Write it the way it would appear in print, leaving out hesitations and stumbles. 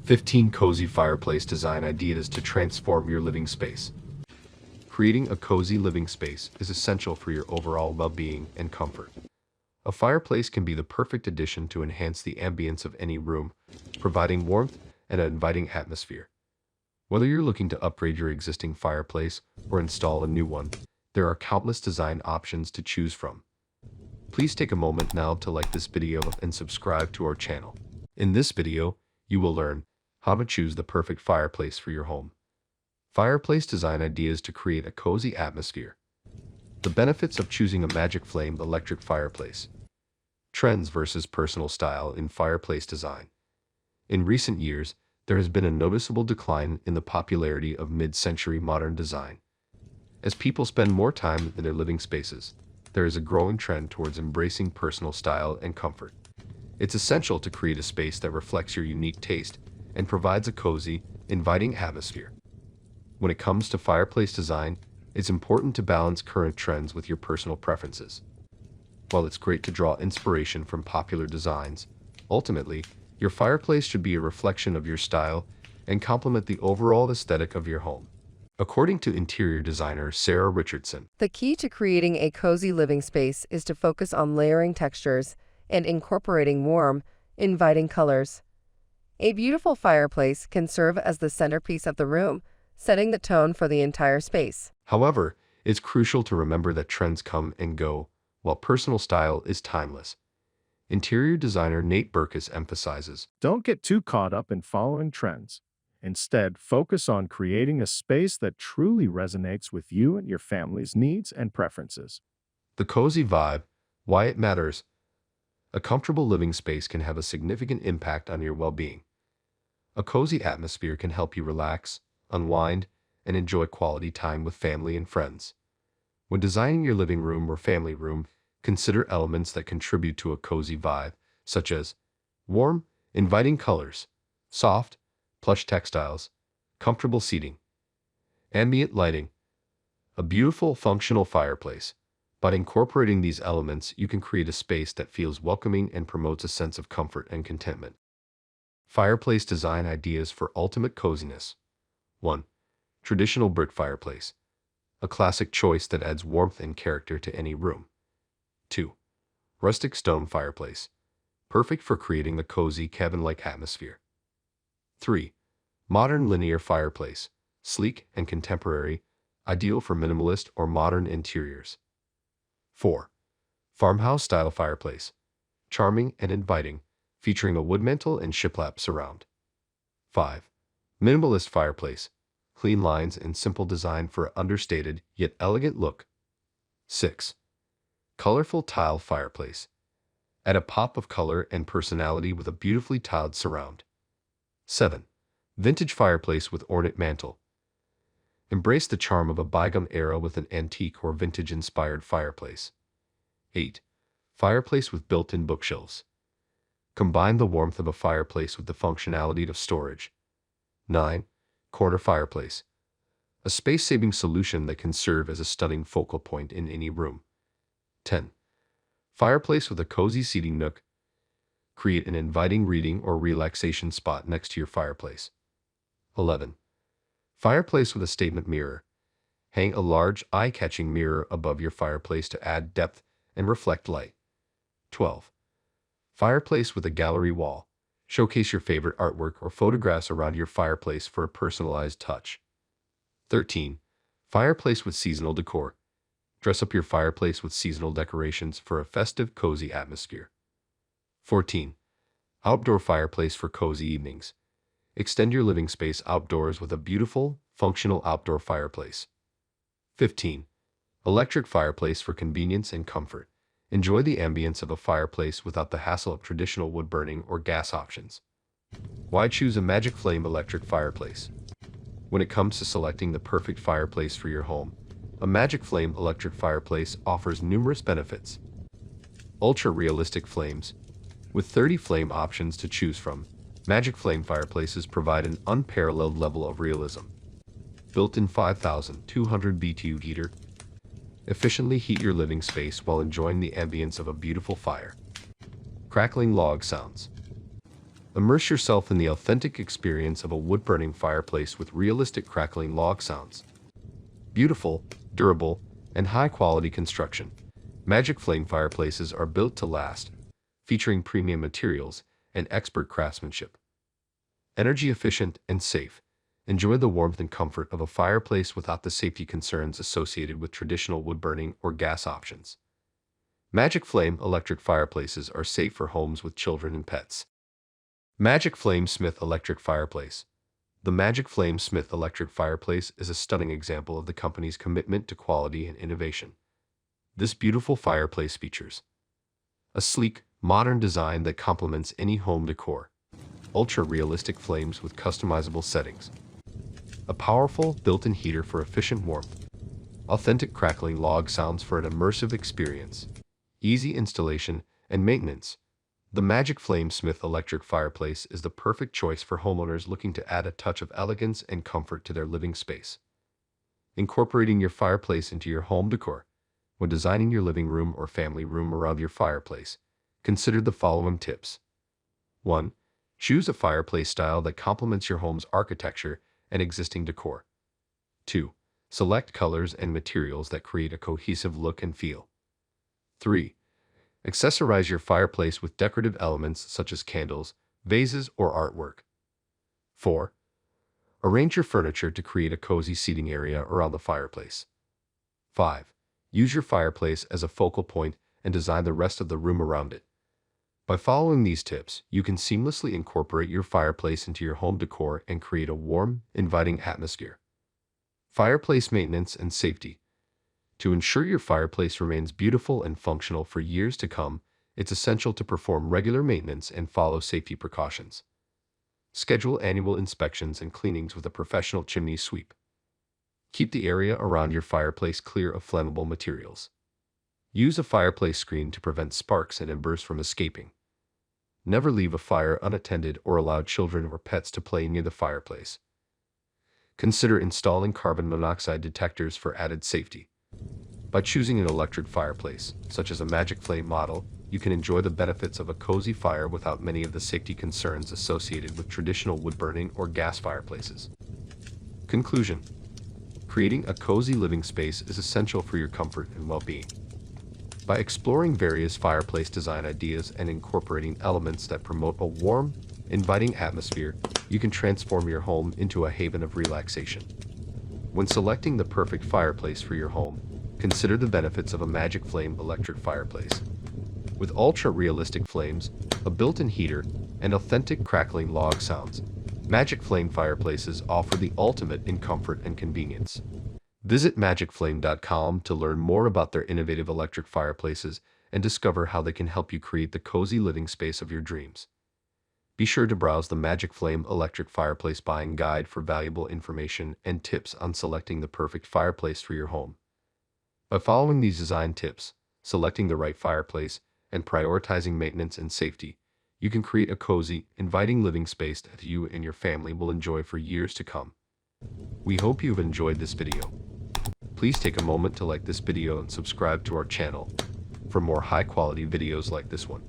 15 Cozy Fireplace Design Ideas to Transform Your Living Space. Creating a cozy living space is essential for your overall well-being and comfort. A fireplace can be the perfect addition to enhance the ambience of any room, providing warmth and an inviting atmosphere. Whether you're looking to upgrade your existing fireplace or install a new one, there are countless design options to choose from. Please take a moment now to like this video and subscribe to our channel. In this video, you will learn how to choose the perfect fireplace for your home. Fireplace design ideas to create a cozy atmosphere. The benefits of choosing a MagikFlame electric fireplace. Trends versus personal style in fireplace design. In recent years, there has been a noticeable decline in the popularity of mid-century modern design. As people spend more time in their living spaces, there is a growing trend towards embracing personal style and comfort. It's essential to create a space that reflects your unique taste and provides a cozy, inviting atmosphere. When it comes to fireplace design, it's important to balance current trends with your personal preferences. While it's great to draw inspiration from popular designs, ultimately, your fireplace should be a reflection of your style and complement the overall aesthetic of your home. According to interior designer Sarah Richardson, the key to creating a cozy living space is to focus on layering textures and incorporating warm, inviting colors. A beautiful fireplace can serve as the centerpiece of the room, setting the tone for the entire space. However, it's crucial to remember that trends come and go, while personal style is timeless. Interior designer Nate Berkus emphasizes, don't get too caught up in following trends. Instead, focus on creating a space that truly resonates with you and your family's needs and preferences. the cozy vibe, why it matters. A comfortable living space can have a significant impact on your well-being. A cozy atmosphere can help you relax, unwind, and enjoy quality time with family and friends. When designing your living room or family room, consider elements that contribute to a cozy vibe, such as warm, inviting colors, soft, plush textiles, comfortable seating, ambient lighting, a beautiful, functional fireplace. By incorporating these elements, you can create a space that feels welcoming and promotes a sense of comfort and contentment. Fireplace design ideas for ultimate coziness. 1. Traditional brick fireplace, a classic choice that adds warmth and character to any room. 2. Rustic stone fireplace, perfect for creating the cozy cabin-like atmosphere. 3. Modern linear fireplace, sleek and contemporary, ideal for minimalist or modern interiors. 4. Farmhouse-style fireplace, charming and inviting, featuring a wood mantel and shiplap surround. 5. Minimalist fireplace, clean lines and simple design for an understated yet elegant look. 6. Colorful tile fireplace, add a pop of color and personality with a beautifully tiled surround. 7. Vintage fireplace with ornate mantel, embrace the charm of a bygone era with an antique or vintage-inspired fireplace. 8. Fireplace with built-in bookshelves, combine the warmth of a fireplace with the functionality of storage. 9. Corner fireplace, a space-saving solution that can serve as a stunning focal point in any room. 10. Fireplace with a cozy seating nook, create an inviting reading or relaxation spot next to your fireplace. 11. Fireplace with a statement mirror, hang a large, eye-catching mirror above your fireplace to add depth and reflect light. 12. Fireplace with a gallery wall, showcase your favorite artwork or photographs around your fireplace for a personalized touch. 13. Fireplace with seasonal decor, dress up your fireplace with seasonal decorations for a festive, cozy atmosphere. 14. Outdoor fireplace for cozy evenings, extend your living space outdoors with a beautiful, functional outdoor fireplace. 15. Electric fireplace for convenience and comfort, enjoy the ambience of a fireplace without the hassle of traditional wood burning or gas options. Why choose a MagikFlame electric fireplace? When it comes to selecting the perfect fireplace for your home, a MagikFlame electric fireplace offers numerous benefits. Ultra-realistic flames. With 30 flame options to choose from, MagikFlame fireplaces provide an unparalleled level of realism. Built-in 5,200 BTU heater, efficiently heat your living space while enjoying the ambience of a beautiful fire. Crackling log sounds. Immerse yourself in the authentic experience of a wood-burning fireplace with realistic crackling log sounds. Beautiful, durable, and high-quality construction. MagikFlame fireplaces are built to last, featuring premium materials and expert craftsmanship. Energy efficient and safe. Enjoy the warmth and comfort of a fireplace without the safety concerns associated with traditional wood burning or gas options. MagikFlame electric fireplaces are safe for homes with children and pets. MagikFlame Smith Electric Fireplace. The MagikFlame Smith Electric Fireplace is a stunning example of the company's commitment to quality and innovation. This beautiful fireplace features a sleek, modern design that complements any home decor, ultra-realistic flames with customizable settings, a powerful built-in heater for efficient warmth, authentic crackling log sounds for an immersive experience, easy installation and maintenance. The MagikFlame Smith Electric Fireplace is the perfect choice for homeowners looking to add a touch of elegance and comfort to their living space. Incorporating your fireplace into your home decor. When designing your living room or family room around your fireplace, consider the following tips. 1. Choose a fireplace style that complements your home's architecture and existing decor. 2. Select colors and materials that create a cohesive look and feel. 3. Accessorize your fireplace with decorative elements such as candles, vases, or artwork. 4. Arrange your furniture to create a cozy seating area around the fireplace. 5. Use your fireplace as a focal point and design the rest of the room around it. By following these tips, you can seamlessly incorporate your fireplace into your home decor and create a warm, inviting atmosphere. Fireplace maintenance and safety. To ensure your fireplace remains beautiful and functional for years to come, it's essential to perform regular maintenance and follow safety precautions. Schedule annual inspections and cleanings with a professional chimney sweep. Keep the area around your fireplace clear of flammable materials. Use a fireplace screen to prevent sparks and embers from escaping. Never leave a fire unattended or allow children or pets to play near the fireplace. Consider installing carbon monoxide detectors for added safety. By choosing an electric fireplace, such as a MagikFlame model, you can enjoy the benefits of a cozy fire without many of the safety concerns associated with traditional wood burning or gas fireplaces. Conclusion. Creating a cozy living space is essential for your comfort and well-being. By exploring various fireplace design ideas and incorporating elements that promote a warm, inviting atmosphere, you can transform your home into a haven of relaxation. When selecting the perfect fireplace for your home, consider the benefits of a MagikFlame electric fireplace. With ultra-realistic flames, a built-in heater, and authentic crackling log sounds, MagikFlame fireplaces offer the ultimate in comfort and convenience. Visit MagikFlame.com to learn more about their innovative electric fireplaces and discover how they can help you create the cozy living space of your dreams. Be sure to browse the MagikFlame electric fireplace buying guide for valuable information and tips on selecting the perfect fireplace for your home. By following these design tips, selecting the right fireplace, and prioritizing maintenance and safety, you can create a cozy, inviting living space that you and your family will enjoy for years to come. We hope you've enjoyed this video. Please take a moment to like this video and subscribe to our channel for more high-quality videos like this one.